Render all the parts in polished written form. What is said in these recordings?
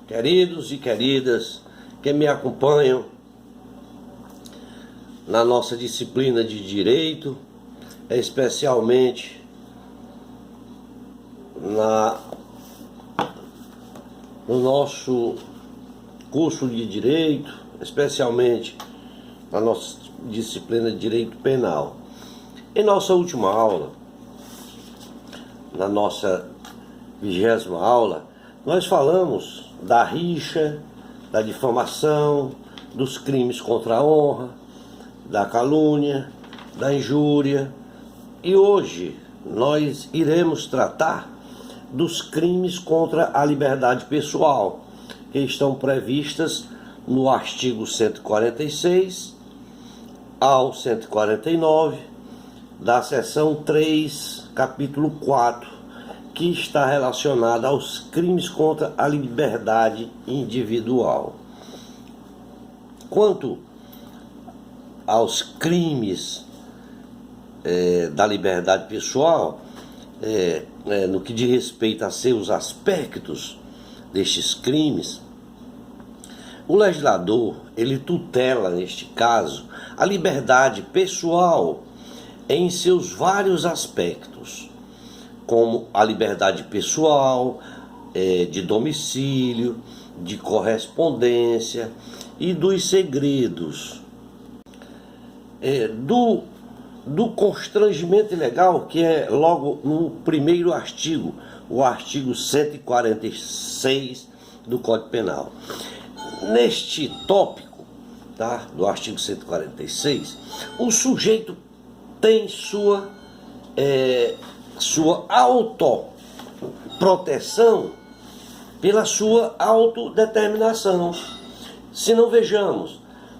queridos e queridas que me acompanham na nossa disciplina de Direito, especialmente no nosso curso de Direito, especialmente na nossa disciplina de Direito Penal. Em nossa última aula, na nossa 20ª aula, nós falamos da rixa, da difamação, dos crimes contra a honra, da calúnia, da injúria, e hoje nós iremos tratar dos crimes contra a liberdade pessoal, que estão previstas no artigo 146 ao 149 da seção 3, capítulo 4, que está relacionada aos crimes contra a liberdade individual. Quanto aos crimes da liberdade pessoal, no que diz respeito a seus aspectos destes crimes, o legislador, ele tutela, neste caso, a liberdade pessoal em seus vários aspectos, como a liberdade pessoal, de domicílio, de correspondência e dos segredos. Do constrangimento ilegal, que é logo no primeiro artigo, o artigo 146 do Código Penal. Neste tópico, do artigo 146, o sujeito tem sua autoproteção pela sua autodeterminação. Se não vejamos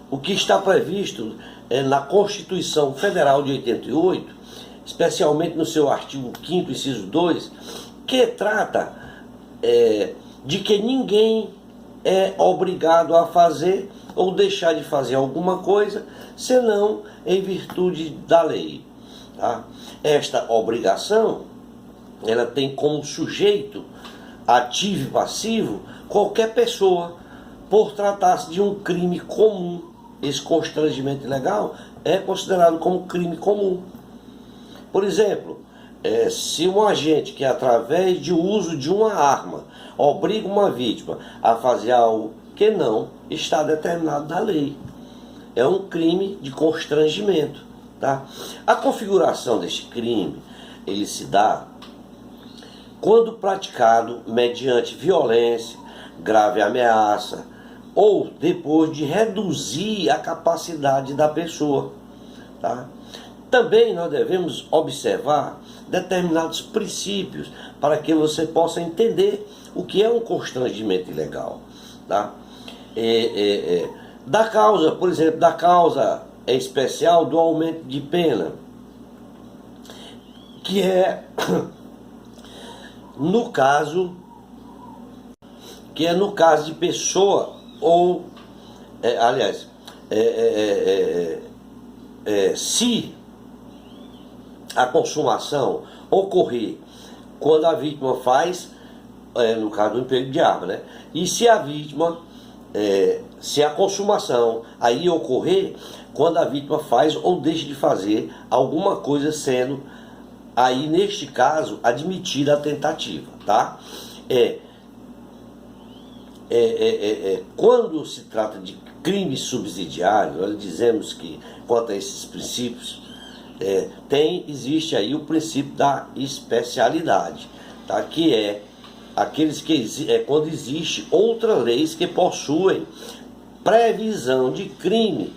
o que está previsto na Constituição Federal de 88, especialmente no seu artigo 5º, inciso 2, que trata de que ninguém é obrigado a fazer ou deixar de fazer alguma coisa, senão em virtude da lei. Esta obrigação, ela tem como sujeito ativo e passivo qualquer pessoa, por tratar-se de um crime comum. Esse constrangimento ilegal é considerado como crime comum. Por exemplo, se um agente que, através de uso de uma arma, obriga uma vítima a fazer algo que não está determinado na lei, é um crime de constrangimento. A configuração deste crime, ele se dá quando praticado mediante violência, grave ameaça, ou depois de reduzir a capacidade da pessoa. Também nós devemos observar determinados princípios para que você possa entender o que é um constrangimento ilegal. Da causa, por exemplo, da causa especial do aumento de pena, que é no caso de pessoa ou, se a consumação ocorrer quando a vítima faz, no caso do emprego de arma, e se a vítima, se a consumação aí ocorrer quando a vítima faz ou deixa de fazer alguma coisa, sendo aí, neste caso, admitida a tentativa. Quando se trata de crime subsidiário, nós dizemos que, quanto a esses princípios, existe aí o princípio da especialidade, que é aqueles que quando existe outras leis que possuem previsão de crime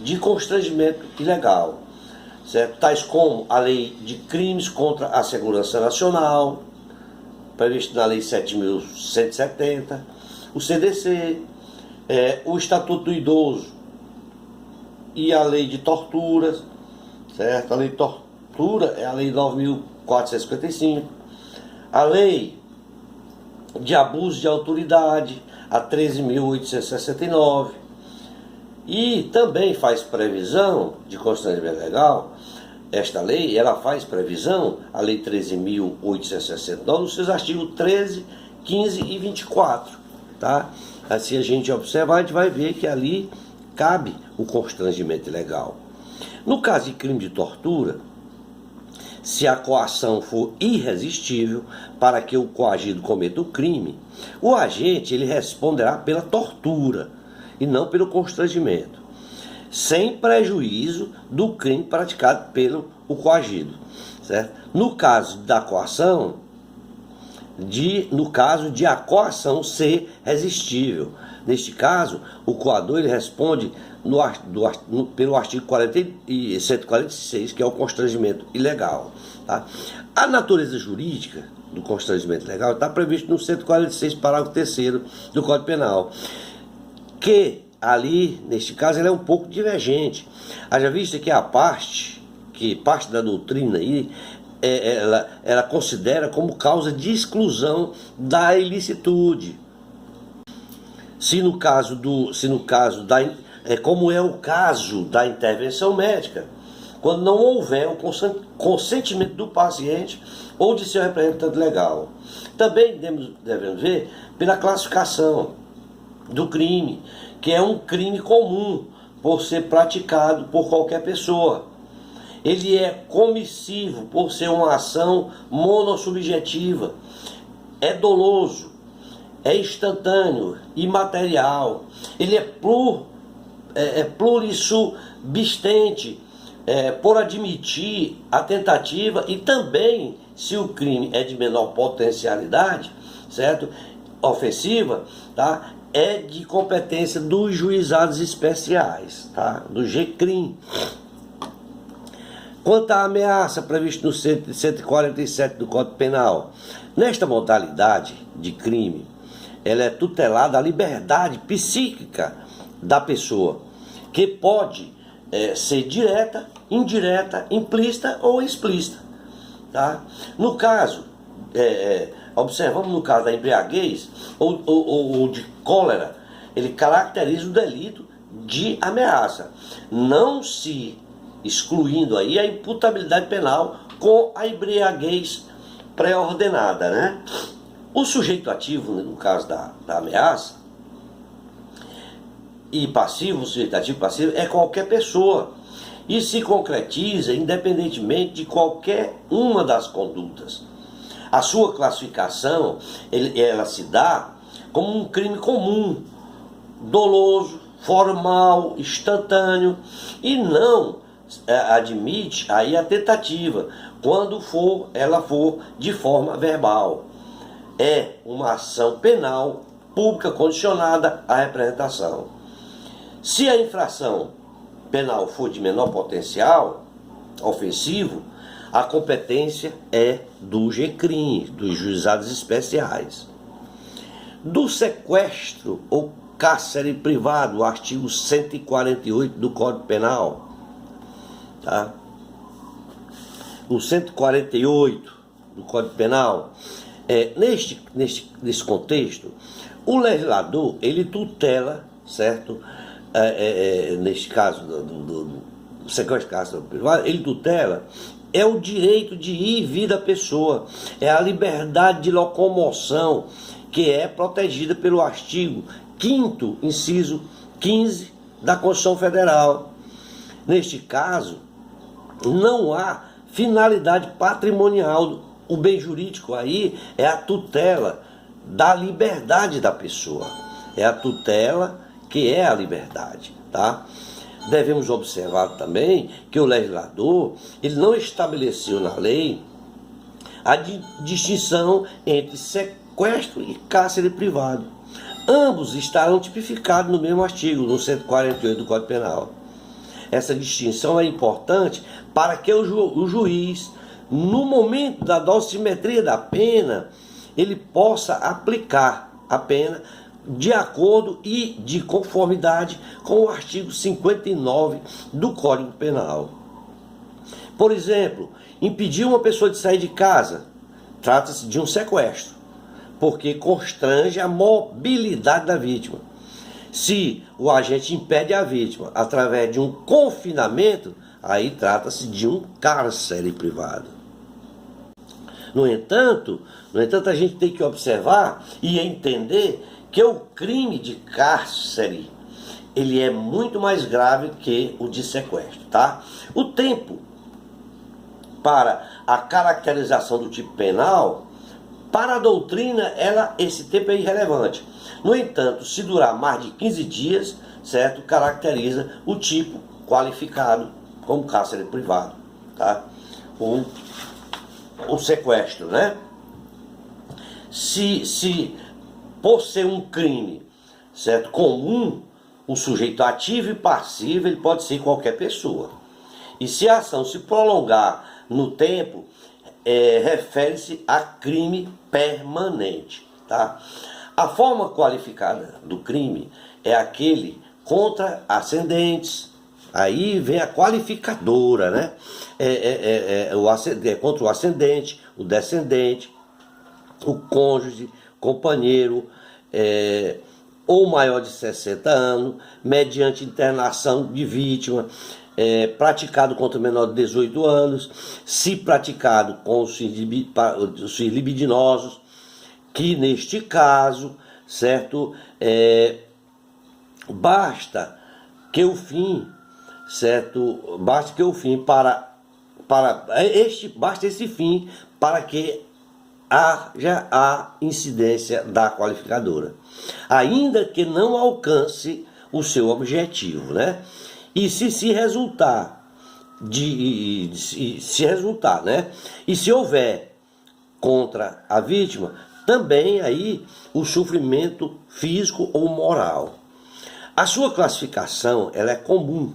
de constrangimento ilegal, certo? Tais como a Lei de Crimes contra a Segurança Nacional, previsto na Lei 7.170, o CDC, o Estatuto do Idoso e a Lei de Torturas, certo? A Lei de Tortura é a Lei 9.455, a Lei de Abuso de Autoridade, a 13.869, e também faz previsão de constrangimento legal. Esta lei, ela faz previsão, a Lei 13.869, nos seus artigos 13, 15 e 24. tá? Se a gente observar, a gente vai ver que ali cabe o constrangimento ilegal. No caso de crime de tortura, se a coação for irresistível para que o coagido cometa o crime, o agente ele responderá pela tortura e não pelo constrangimento, sem prejuízo do crime praticado pelo o coagido, certo? No caso da coação, no caso de a coação ser resistível, neste caso, o coador ele responde pelo artigo 146, que é o constrangimento ilegal. Tá? A natureza jurídica do constrangimento ilegal está previsto no 146, parágrafo 3º do Código Penal, que ali, neste caso, ele é um pouco divergente. Haja vista que parte da doutrina aí, ela considera como causa de exclusão da ilicitude. Como é o caso da intervenção médica, quando não houver o consentimento do paciente ou de seu representante legal. Também devemos ver pela classificação do crime, que é um crime comum por ser praticado por qualquer pessoa. Ele é comissivo por ser uma ação monossubjetiva, é doloso, é instantâneo, imaterial, ele é plurissubstante, por admitir a tentativa e também, se o crime é de menor potencialidade, certo? Ofensiva, tá? É de competência dos juizados especiais, tá? Do GCRIM. Quanto à ameaça prevista no 147 do Código Penal, nesta modalidade de crime, ela é tutelada a liberdade psíquica da pessoa, que pode ser direta, indireta, implícita ou explícita. Tá? No caso, observamos no caso da embriaguez ou de cólera, ele caracteriza o delito de ameaça, não se excluindo aí a imputabilidade penal com a embriaguez pré-ordenada, né? O sujeito ativo, no caso da ameaça, e passivo, o sujeito ativo e passivo, é qualquer pessoa e se concretiza independentemente de qualquer uma das condutas. A sua classificação, ela se dá como um crime comum, doloso, formal, instantâneo, e não admite aí a tentativa, quando ela for de forma verbal. É uma ação penal pública condicionada à representação. Se a infração penal for de menor potencial ofensivo, a competência é do GCRIM, dos juizados especiais. Do sequestro ou cárcere privado, o artigo 148 do Código Penal, tá? O 148 do Código Penal, nesse contexto, o legislador, ele tutela, certo? Neste caso do sequestro cárcere privado, ele tutela o direito de ir e vir da pessoa, é a liberdade de locomoção, que é protegida pelo artigo 5º, inciso 15 da Constituição Federal. Neste caso, não há finalidade patrimonial. O bem jurídico aí é a tutela da liberdade da pessoa. É a tutela que é a liberdade, tá? Devemos observar também que o legislador, ele não estabeleceu na lei a distinção entre sequestro e cárcere privado. Ambos estarão tipificados no mesmo artigo, no 148 do Código Penal. Essa distinção é importante para que o juiz, no momento da dosimetria da pena, ele possa aplicar a pena de acordo e de conformidade com o artigo 59 do Código Penal. Por exemplo, impedir uma pessoa de sair de casa, trata-se de um sequestro, porque constrange a mobilidade da vítima. Se o agente impede a vítima através de um confinamento, aí trata-se de um cárcere privado. No entanto, a gente tem que observar e entender que o crime de cárcere, ele é muito mais grave que o de sequestro, tá? O tempo para a caracterização do tipo penal, para a doutrina, esse tempo é irrelevante. No entanto, se durar mais de 15 dias, certo, caracteriza o tipo qualificado como cárcere privado, tá? O sequestro, né? Se por ser um crime, certo, comum, o sujeito ativo e passivo, ele pode ser qualquer pessoa. E se a ação se prolongar no tempo, refere-se a crime permanente, tá? A forma qualificada do crime é aquele contra ascendentes. Aí vem a qualificadora, né? Contra o ascendente, o descendente, o cônjuge, companheiro, ou maior de 60 anos, mediante internação de vítima, praticado contra o menor de 18 anos, se praticado com os fins libidinosos, que neste caso, certo, basta que o fim, certo, basta que o fim basta esse fim para que haja a incidência da qualificadora, ainda que não alcance o seu objetivo, né? E se resultar, né? E se houver contra a vítima, também aí o sofrimento físico ou moral. A sua classificação, ela é comum,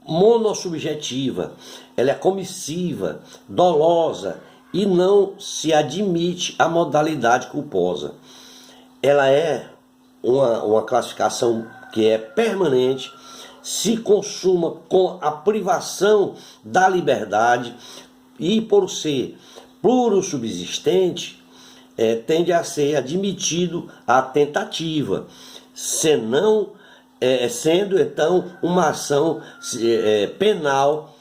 monossubjetiva, ela é comissiva, dolosa, e não se admite a modalidade culposa. Ela é uma classificação que é permanente, se consuma com a privação da liberdade e, por ser plurossubsistente, tende a ser admitido a tentativa, sendo então uma ação penal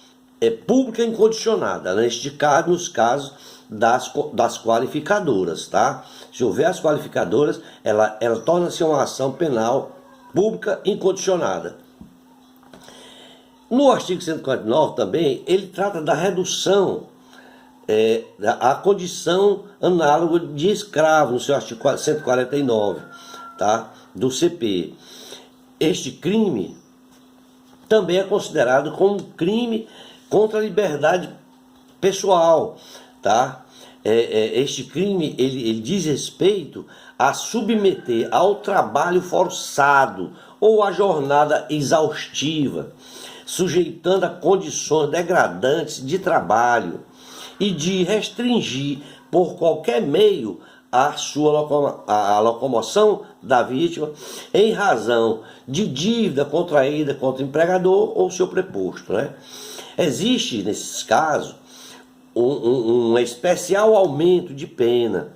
pública incondicionada, neste caso, nos casos das qualificadoras, tá? Se houver as qualificadoras, ela torna-se uma ação penal pública incondicionada. No artigo 149 também, ele trata da redução à condição análoga de escravo, no seu artigo 149, tá? Do CP. Este crime também é considerado como um crime contra a liberdade pessoal, tá? Este crime, ele diz respeito a submeter ao trabalho forçado ou à jornada exaustiva, sujeitando a condições degradantes de trabalho e de restringir por qualquer meio a locomoção da vítima em razão de dívida contraída contra o empregador ou seu preposto, né? Existe, nesses casos, um especial aumento de pena,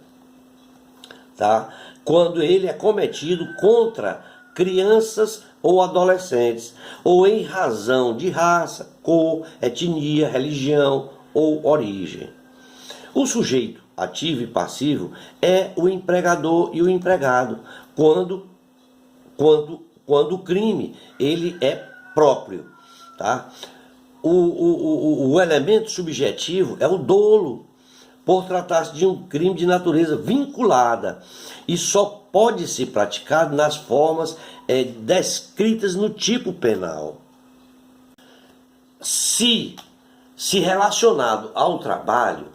tá? Quando ele é cometido contra crianças ou adolescentes, ou em razão de raça, cor, etnia, religião ou origem. O sujeito ativo e passivo é o empregador e o empregado, quando o crime ele é próprio, tá? O elemento subjetivo é o dolo, por tratar-se de um crime de natureza vinculada, e só pode ser praticado nas formas descritas no tipo penal. Se relacionado ao trabalho,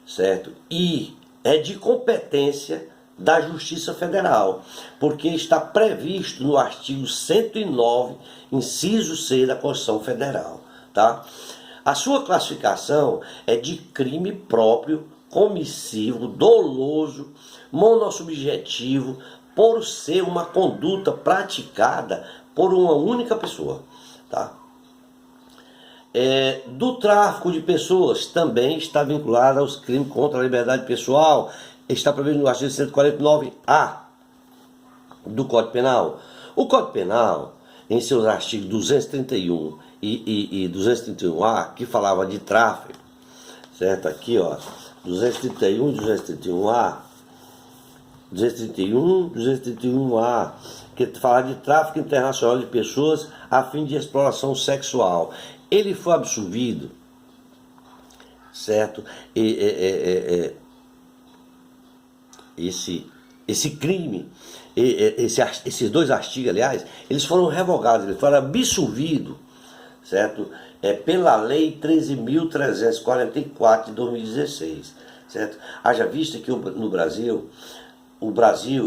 certo? E é de competência da Justiça Federal, porque está previsto no artigo 109, inciso C da Constituição Federal, tá? A sua classificação é de crime próprio, comissivo, doloso, monossubjetivo, por ser uma conduta praticada por uma única pessoa, tá? Do tráfico de pessoas também está vinculado aos crimes contra a liberdade pessoal, está previsto no artigo 149A do Código Penal. O Código Penal, em seus artigos 231 e 231A, que falava de tráfico, certo? Aqui, ó, 231 e 231A, 231, 231A, que fala de tráfico internacional de pessoas a fim de exploração sexual. Ele foi absolvido, certo? Esse crime, esses dois artigos, aliás, eles foram revogados, eles foram absolvidos, certo? Pela Lei 13.344 de 2016, certo? Haja vista que no Brasil,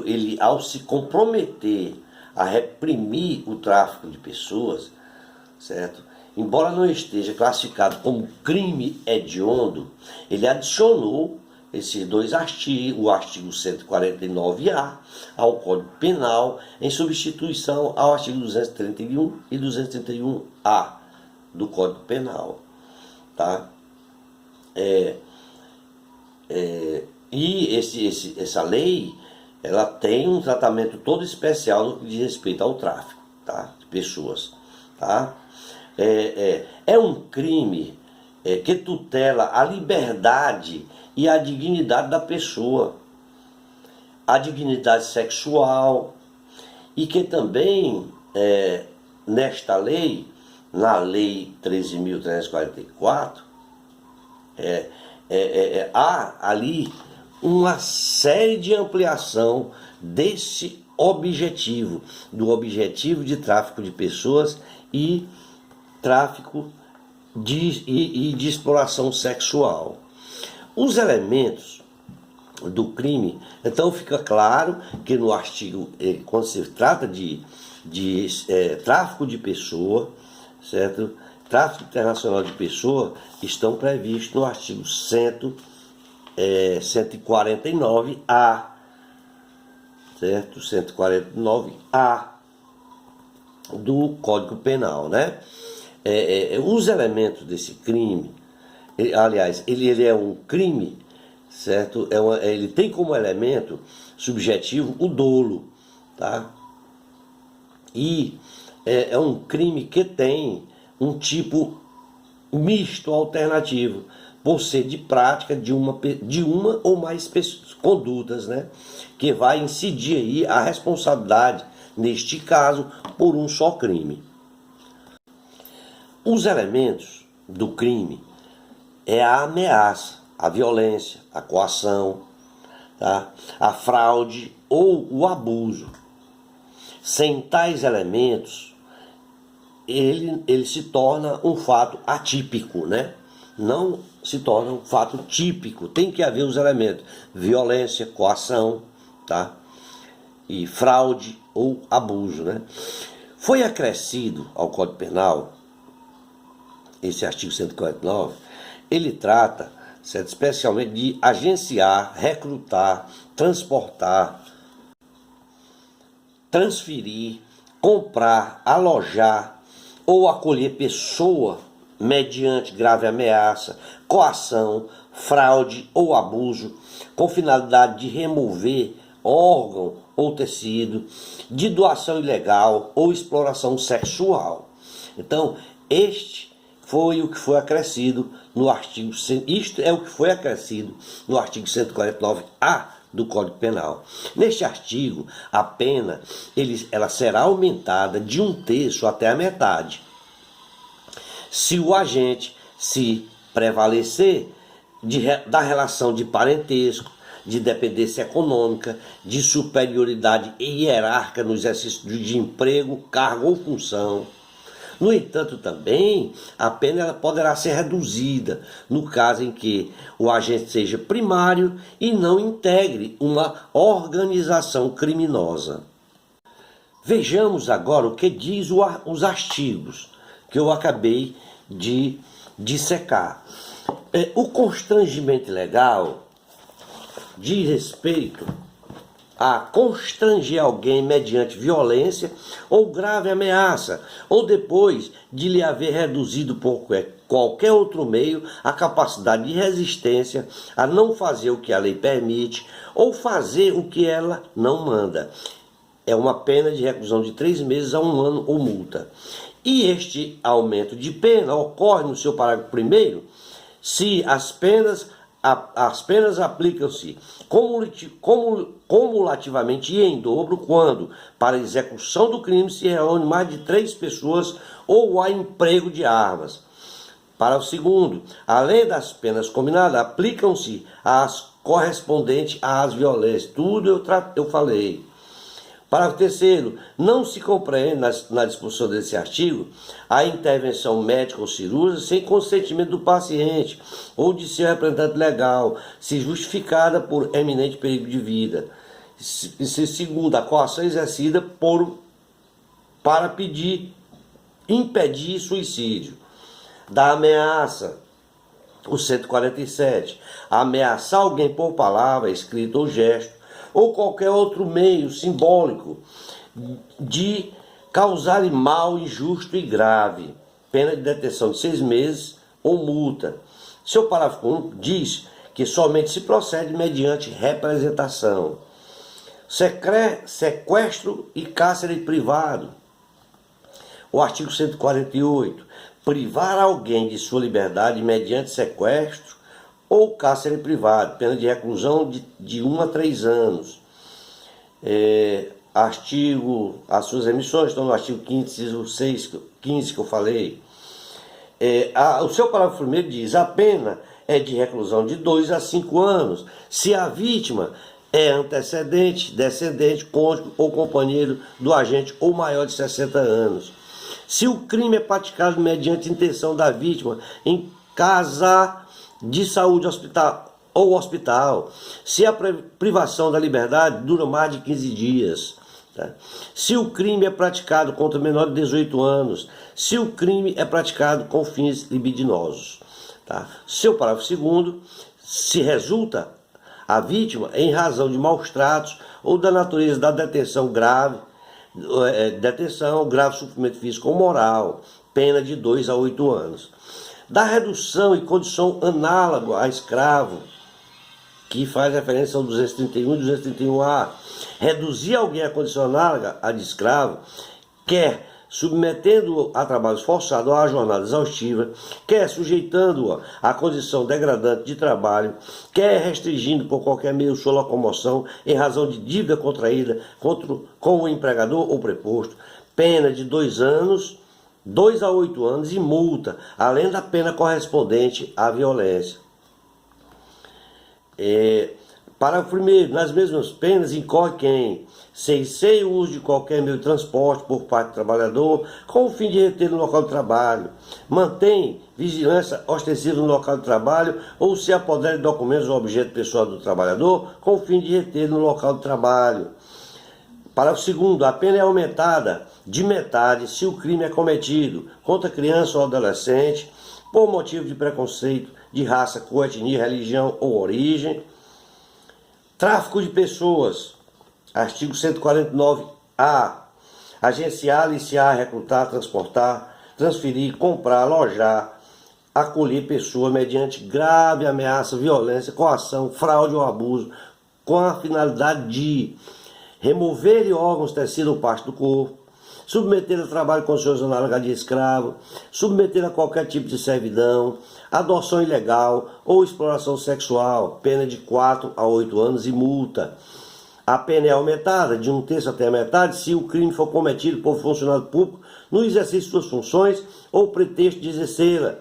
ele, ao se comprometer a reprimir o tráfico de pessoas, certo? Embora não esteja classificado como crime hediondo, ele adicionou esses dois artigos, o artigo 149A ao Código Penal, em substituição ao artigo 231 e 231A do Código Penal, tá? E essa lei, ela tem um tratamento todo especial no que diz respeito ao tráfico, tá? De pessoas, tá? É um crime que tutela a liberdade e a dignidade da pessoa, a dignidade sexual, e que também, nesta lei, na Lei 13.344, há ali uma série de ampliação desse objetivo, do objetivo de tráfico de pessoas e tráfico de exploração sexual. Os elementos do crime, então fica claro que no artigo, quando se trata de tráfico de pessoa, certo? Tráfico internacional de pessoa, estão previstos no artigo 149A, certo? 149A do Código Penal, né? Os elementos desse crime, aliás, ele é um crime, certo? Ele tem como elemento subjetivo o dolo, tá? E é um crime que tem um tipo misto alternativo, por ser de prática de uma ou mais condutas, né? Que vai incidir aí a responsabilidade, neste caso, por um só crime. Os elementos do crime é a ameaça, a violência, a coação, tá? A fraude ou o abuso. Sem tais elementos, ele se torna um fato atípico, né? Não se torna um fato típico. Tem que haver os elementos: violência, coação, tá? E fraude ou abuso, né? Foi acrescido ao Código Penal, esse artigo 149, ele trata, certo, especialmente de agenciar, recrutar, transportar, transferir, comprar, alojar ou acolher pessoa mediante grave ameaça, coação, fraude ou abuso, com finalidade de remover órgão ou tecido, de doação ilegal ou exploração sexual. Então, este foi o que foi acrescido no artigo, isto é o que foi acrescido no artigo 149A do Código Penal. Neste artigo, a pena ela será aumentada de 1/3 até a metade, se o agente se prevalecer da relação de parentesco, de dependência econômica, de superioridade hierárquica no exercício de emprego, cargo ou função. No entanto, também, a pena ela poderá ser reduzida no caso em que o agente seja primário e não integre uma organização criminosa. Vejamos agora o que diz os artigos que eu acabei de dissecar. O constrangimento ilegal diz respeito a constranger alguém mediante violência ou grave ameaça, ou depois de lhe haver reduzido por qualquer outro meio a capacidade de resistência a não fazer o que a lei permite ou fazer o que ela não manda. É uma pena de reclusão de 3 meses a 1 ano ou multa. E este aumento de pena ocorre no seu parágrafo 1º se as penas As penas aplicam-se cumulativamente e em dobro quando, para execução do crime, se reúne mais de 3 pessoas ou há emprego de armas. Parágrafo 2º. Além das penas combinadas, aplicam-se as correspondentes às violências. Tudo eu falei. Parágrafo 3º. Não se compreende, na disposição desse artigo, a intervenção médica ou cirúrgica sem consentimento do paciente ou de seu representante legal, se justificada por eminente perigo de vida. Segundo, a coação exercida para impedir suicídio. Da ameaça, o 147. Ameaçar alguém por palavra, escrita ou gesto, ou qualquer outro meio simbólico de causar mal injusto e grave, pena de detenção de 6 meses ou multa. Seu parágrafo 1 diz que somente se procede mediante representação. Sequestro e cárcere privado. O artigo 148. Privar alguém de sua liberdade mediante sequestro ou cárcere privado, pena de reclusão de 1 a 3 anos. As suas emissões estão no artigo 15 que eu falei. O seu parágrafo 1º diz: a pena é de reclusão de 2 a 5 anos, se a vítima é antecedente, descendente, cônjuge ou companheiro do agente ou maior de 60 anos. Se o crime é praticado mediante intenção da vítima em casa de saúde hospital, se a privação da liberdade dura mais de 15 dias, tá? Se o crime é praticado contra menor de 18 anos, se o crime é praticado com fins libidinosos, tá? Seu parágrafo 2º, se resulta a vítima em razão de maus tratos ou da natureza da detenção grave, sofrimento físico ou moral, pena de 2 a 8 anos. Da redução e condição análoga a escravo, que faz referência ao 231 e 231A, reduzir alguém à condição análoga a de escravo, quer submetendo-o a trabalhos forçados ou a jornada exaustiva, quer sujeitando-o à condição degradante de trabalho, quer restringindo por qualquer meio sua locomoção em razão de dívida contraída com o empregador ou preposto, pena de 2 a 8 anos e multa, além da pena correspondente à violência. Parágrafo 1º. Nas mesmas penas incorre quem, sem o uso de qualquer meio de transporte por parte do trabalhador, com o fim de reter no local de trabalho, mantém vigilância ostensiva no local de trabalho ou se apodera de documentos ou objeto pessoal do trabalhador, com o fim de reter no local de trabalho. Parágrafo 2º. A pena é aumentada de metade se o crime é cometido contra criança ou adolescente por motivo de preconceito de raça, cor, etnia, religião ou origem. Tráfico de pessoas. Artigo 149-A. Agenciar, aliciar, recrutar, transportar, transferir, comprar, alojar, acolher pessoa mediante grave ameaça, violência, coação, fraude ou abuso, com a finalidade de remover órgãos, tecido ou parte do corpo, submeter a trabalho condições análogas de escravo, submeter a qualquer tipo de servidão, adoção ilegal ou exploração sexual, pena de 4 a 8 anos e multa. A pena é aumentada de 1/3 até a metade se o crime for cometido por funcionário público no exercício de suas funções ou pretexto de exercê-la.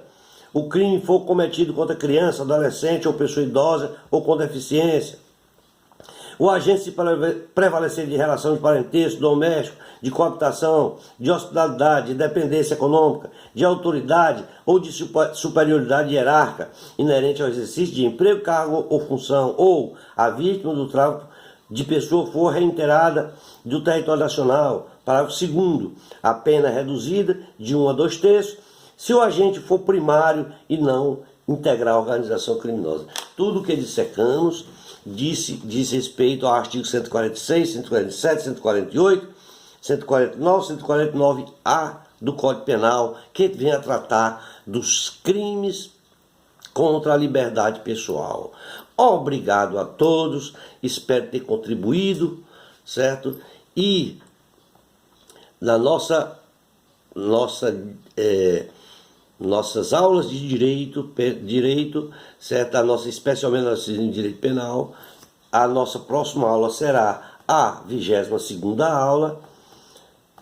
O crime for cometido contra criança, adolescente ou pessoa idosa ou com deficiência. O agente se prevalecer de relação de parentesco, doméstico, de coabitação, de hospitalidade, de dependência econômica, de autoridade ou de superioridade hierárquica inerente ao exercício de emprego, cargo ou função, ou a vítima do tráfico de pessoa for reintegrada do território nacional. Parágrafo 2º. A pena é reduzida de 1 a 2/3 se o agente for primário e não integrar a organização criminosa. Tudo o que dissecamos diz respeito ao artigo 146, 147, 148, 149, 149A do Código Penal, que vem a tratar dos crimes contra a liberdade pessoal. Obrigado a todos, espero ter contribuído, certo? E na nossa nossas aulas de direito, certo? A nossa especialmente em direito penal. A nossa próxima aula será a 22ª aula.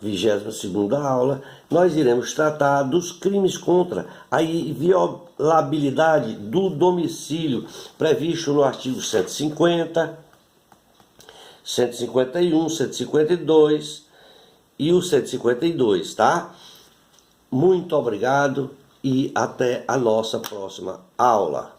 22ª aula, nós iremos tratar dos crimes contra a inviolabilidade do domicílio previsto no artigo 150, 151, 152 e o 152, tá? Muito obrigado e até a nossa próxima aula.